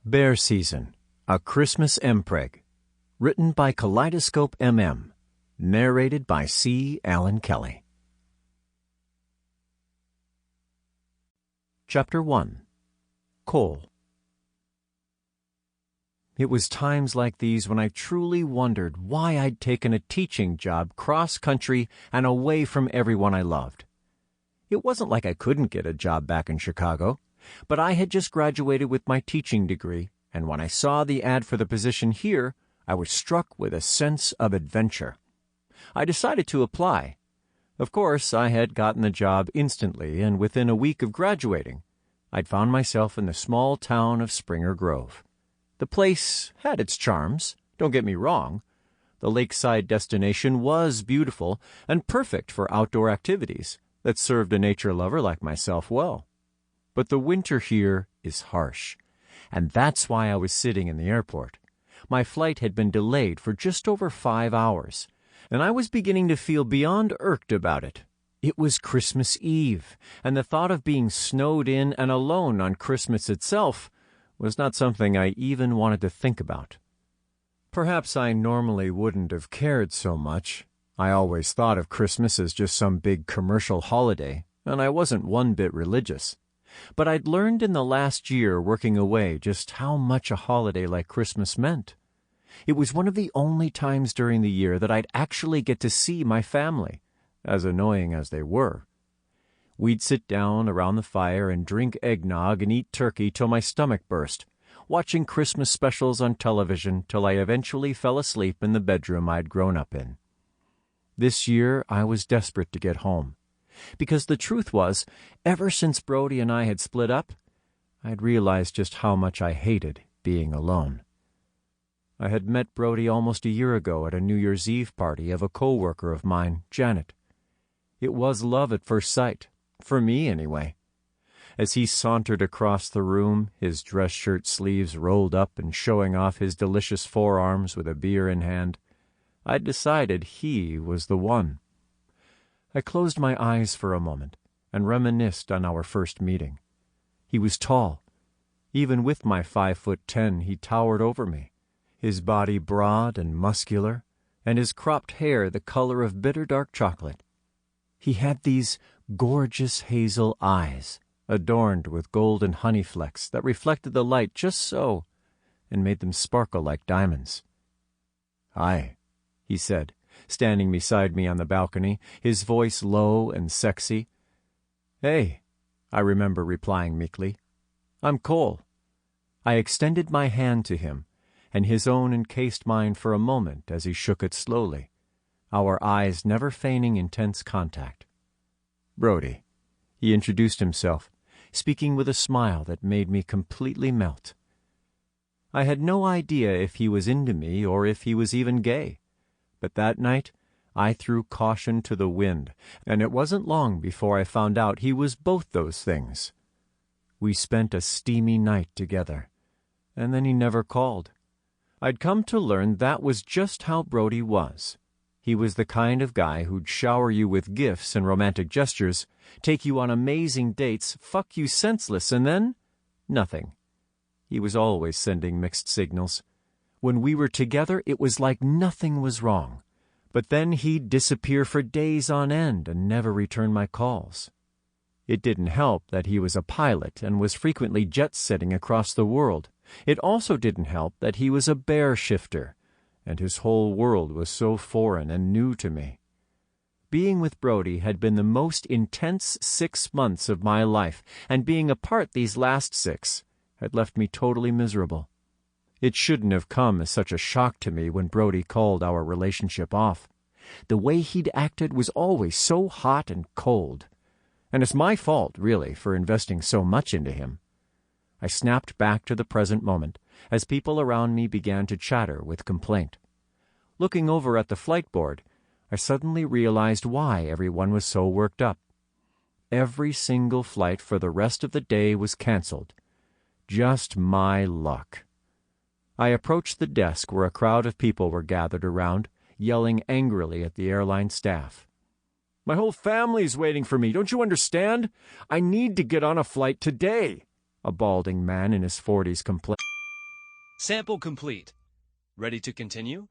Bear Season, a Christmas MPreg. Written by Kaleidoscope MM. Narrated by C. Alan Kelly. Chapter 1. Coal. It was times like these when I truly wondered why I'd taken a teaching job cross-country and away from everyone I loved. It wasn't like I couldn't get a job back in Chicago, but I had just graduated with my teaching degree, and when I saw the ad for the position here, I was struck with a sense of adventure. I decided to apply. Of course, I had gotten the job instantly, and within a week of graduating, I'd found myself in the small town of Springer Grove. The place had its charms, don't get me wrong. The lakeside destination was beautiful and perfect for outdoor activities that served a nature lover like myself well. But the winter here is harsh, and that's why I was sitting in the airport. My flight had been delayed for just over 5 hours, and I was beginning to feel beyond irked about it. It was Christmas Eve, and the thought of being snowed in and alone on Christmas itself was not something I even wanted to think about. Perhaps I normally wouldn't have cared so much. I always thought of Christmas as just some big commercial holiday, and I wasn't one bit religious. But I'd learned in the last year working away just how much a holiday like Christmas meant. It was one of the only times during the year that I'd actually get to see my family, as annoying as they were. We'd sit down around the fire and drink eggnog and eat turkey till my stomach burst, watching Christmas specials on television till I eventually fell asleep in the bedroom I'd grown up in. This year I was desperate to get home, because the truth was, ever since Brody and I had split up, I'd realized just how much I hated being alone. I had met Brody almost a year ago at a New Year's Eve party of a co-worker of mine, Janet. It was love at first sight, for me anyway. As he sauntered across the room, his dress shirt sleeves rolled up and showing off his delicious forearms with a beer in hand, I'd decided he was the one. I closed my eyes for a moment and reminisced on our first meeting. He was tall. Even with my 5'10", he towered over me, his body broad and muscular, and his cropped hair the color of bitter dark chocolate. He had these gorgeous hazel eyes, adorned with golden honey flecks that reflected the light just so, and made them sparkle like diamonds. "Hi," he said, standing beside me on the balcony, his voice low and sexy. "Hey," I remember replying meekly. "I'm Cole." I extended my hand to him, and his own encased mine for a moment as he shook it slowly, our eyes never feigning intense contact. "Brody," he introduced himself, speaking with a smile that made me completely melt. I had no idea if he was into me or if he was even gay. But that night, I threw caution to the wind, and it wasn't long before I found out he was both those things. We spent a steamy night together, and then he never called. I'd come to learn that was just how Brody was. He was the kind of guy who'd shower you with gifts and romantic gestures, take you on amazing dates, fuck you senseless, and then nothing. He was always sending mixed signals. When we were together, it was like nothing was wrong. But then he'd disappear for days on end and never return my calls. It didn't help that he was a pilot and was frequently jet-setting across the world. It also didn't help that he was a bear shifter, and his whole world was so foreign and new to me. Being with Brody had been the most intense 6 months of my life, and being apart these last 6 had left me totally miserable. It shouldn't have come as such a shock to me when Brody called our relationship off. The way he'd acted was always so hot and cold. And it's my fault, really, for investing so much into him. I snapped back to the present moment as people around me began to chatter with complaint. Looking over at the flight board, I suddenly realized why everyone was so worked up. Every single flight for the rest of the day was canceled. Just my luck. I approached the desk where a crowd of people were gathered around, yelling angrily at the airline staff. "My whole family's waiting for me, don't you understand? I need to get on a flight today," a balding man in his 40s complained. Sample complete. Ready to continue?